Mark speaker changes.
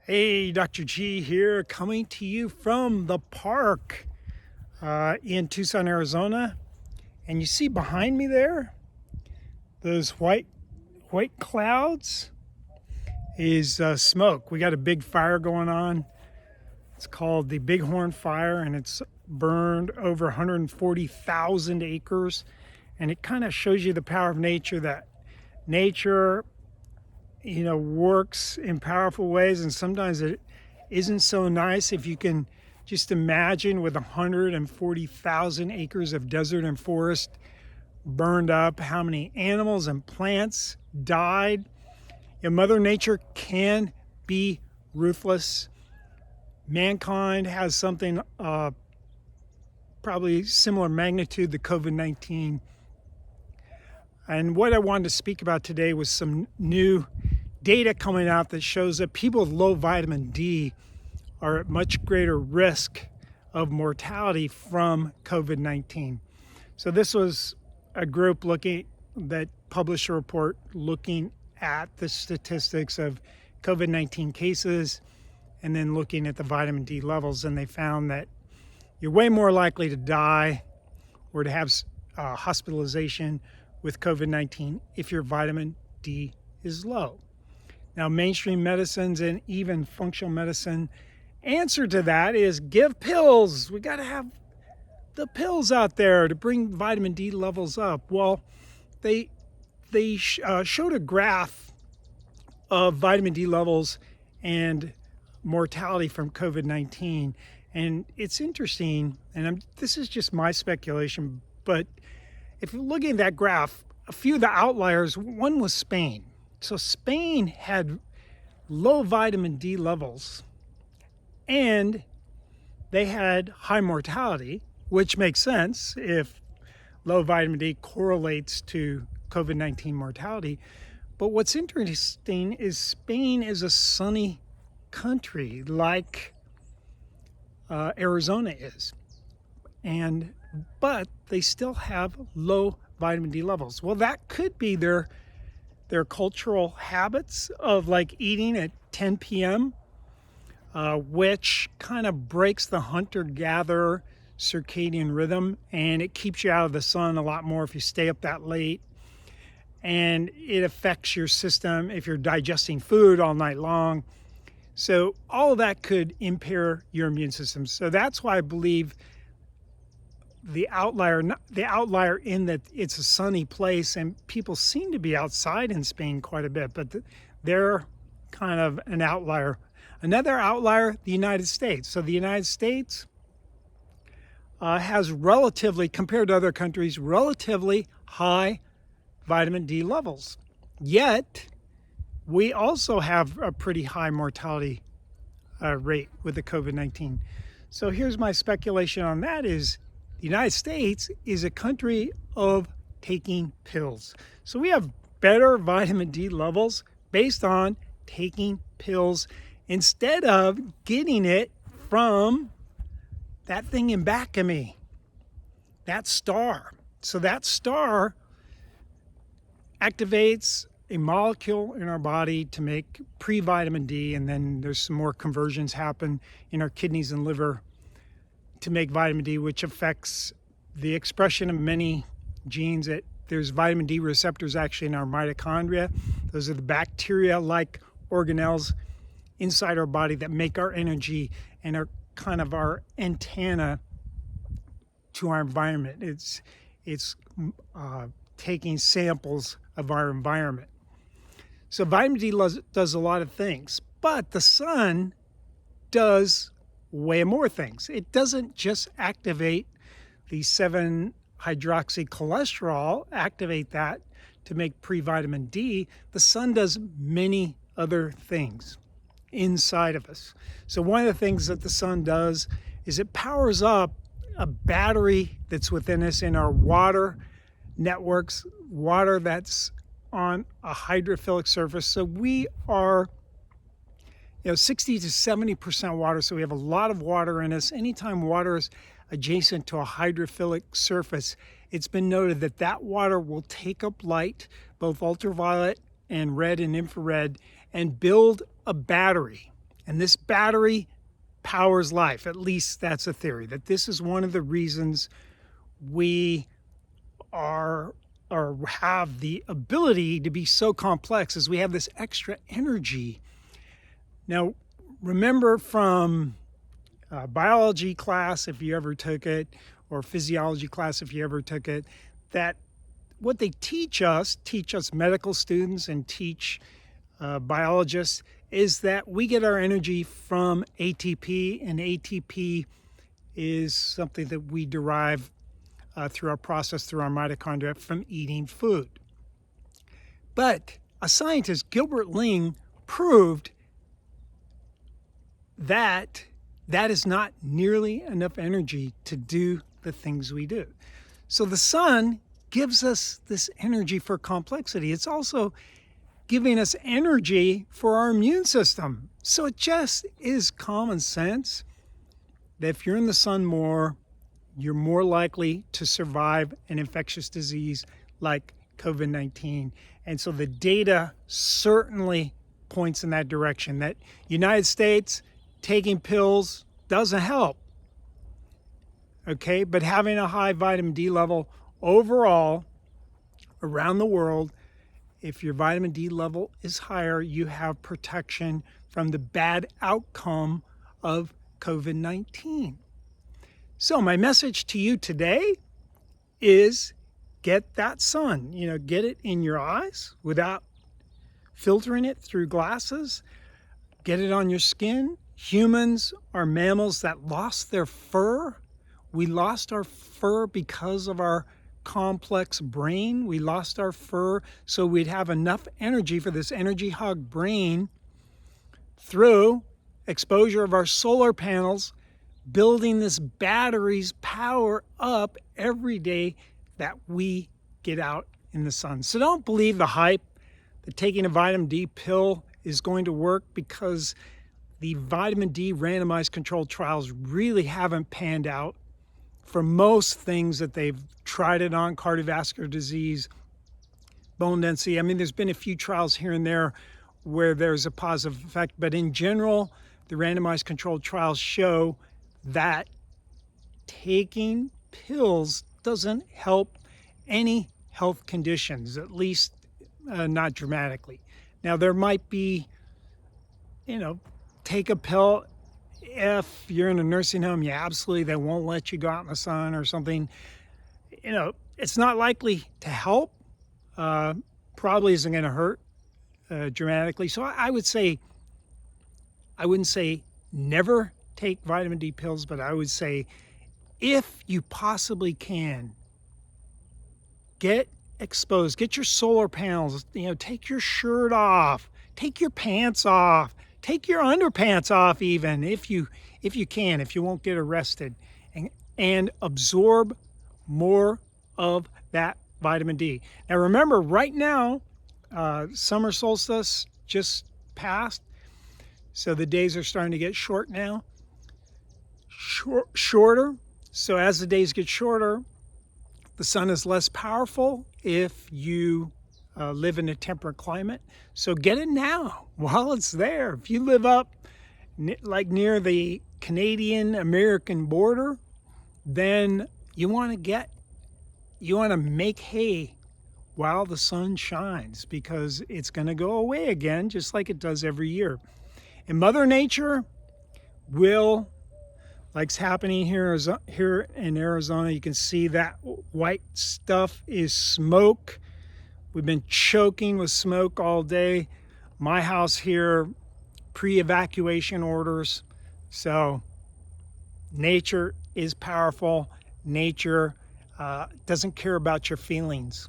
Speaker 1: Hey, Dr. G here, coming to you from the park in Tucson, Arizona. And you see behind me there, those white clouds is smoke. We got a big fire going on. It's called the Bighorn Fire, and it's burned over 140,000 acres. And it kind of shows you the power of nature, that nature works in powerful ways, and sometimes it isn't so nice. If you can just imagine, with 140,000 acres of desert and forest burned up, how many animals and plants died. Mother Nature can be ruthless. Mankind has something probably similar magnitude to COVID-19. And what I wanted to speak about today was some new data coming out that shows that people with low vitamin D are at much greater risk of mortality from COVID-19. So this was a group that published a report looking at the statistics of COVID-19 cases and then looking at the vitamin D levels, and they found that you're way more likely to die or to have hospitalization with COVID-19 if your vitamin D is low. Now, mainstream medicines and even functional medicine answer to that is give pills. We got to have the pills out there to bring vitamin D levels up. Well, they showed a graph of vitamin D levels and mortality from COVID-19, and it's interesting. And this is just my speculation, but if you're looking at that graph, a few of the outliers, one was Spain. So Spain had low vitamin D levels and they had high mortality, which makes sense if low vitamin D correlates to COVID-19 mortality. But what's interesting is Spain is a sunny country like Arizona is. But they still have low vitamin D levels. Well, that could be their cultural habits of like eating at 10 p.m., which kind of breaks the hunter-gatherer circadian rhythm, and it keeps you out of the sun a lot more if you stay up that late. And it affects your system if you're digesting food all night long. So all of that could impair your immune system. So that's why I believe the outlier in that it's a sunny place and people seem to be outside in Spain quite a bit, but they're kind of an outlier. Another outlier, the United States. So the United States has relatively, compared to other countries, relatively high vitamin D levels. Yet, we also have a pretty high mortality rate with the COVID-19. So here's my speculation on that is, the United States is a country of taking pills. So we have better vitamin D levels based on taking pills instead of getting it from that thing in back of me, that star. So that star activates a molecule in our body to make pre-vitamin D, and then there's some more conversions happen in our kidneys and liver to make vitamin D, which affects the expression of many genes. There's vitamin D receptors actually in our mitochondria. Those are the bacteria-like organelles inside our body that make our energy and are kind of our antenna to our environment. It's taking samples of our environment. So vitamin D does a lot of things, but the sun does way more things. It doesn't just activate the 7-hydroxycholesterol, activate that to make pre-vitamin D. The sun does many other things inside of us. So one of the things that the sun does is it powers up a battery that's within us in our water networks, water that's on a hydrophilic surface. So we are 60 to 70% water, so we have a lot of water in us. Anytime water is adjacent to a hydrophilic surface, it's been noted that that water will take up light, both ultraviolet and red and infrared, and build a battery. And this battery powers life. At least that's a theory, that this is one of the reasons we are or have the ability to be so complex, is we have this extra energy. Now, remember from biology class, if you ever took it, or physiology class, if you ever took it, that what they teach us medical students and teach biologists, is that we get our energy from ATP, and ATP is something that we derive through our process, through our mitochondria, from eating food. But a scientist, Gilbert Ling, proved that that is not nearly enough energy to do the things we do. So the sun gives us this energy for complexity. It's also giving us energy for our immune system. So it just is common sense that if you're in the sun more, you're more likely to survive an infectious disease like COVID-19. And so the data certainly points in that direction, that United States taking pills doesn't help. Okay, but having a high vitamin D level overall around the world, if your vitamin D level is higher, you have protection from the bad outcome of COVID-19. So my message to you today is get that sun, get it in your eyes without filtering it through glasses. Get it on your skin. Humans are mammals that lost their fur. We lost our fur because of our complex brain. We lost our fur so we'd have enough energy for this energy hog brain through exposure of our solar panels, building this batteries power up every day that we get out in the sun. So don't believe the hype that taking a vitamin D pill is going to work, because the vitamin D randomized controlled trials really haven't panned out for most things that they've tried it on: cardiovascular disease, bone density. I mean, there's been a few trials here and there where there's a positive effect, but in general, the randomized controlled trials show that taking pills doesn't help any health conditions, at least not dramatically. Now, there might be, take a pill if you're in a nursing home, they won't let you go out in the sun or something. It's not likely to help, probably isn't going to hurt dramatically. So I wouldn't say never take vitamin D pills, but I would say if you possibly can, get exposed, get your solar panels, take your shirt off, take your pants off, take your underpants off even, if you can, if you won't get arrested, and absorb more of that vitamin D. Now remember, right now, summer solstice just passed, so the days are starting to get short now. Shorter. So as the days get shorter, the sun is less powerful if you live in a temperate climate. So get it now while it's there. If you live up like near the Canadian-American border, then you want to make hay while the sun shines, because it's going to go away again, just like it does every year. And Mother Nature will, like's happening here in Arizona, you can see that white stuff is smoke. We've been choking with smoke all day. My house here, pre-evacuation orders. So nature is powerful. Nature doesn't care about your feelings.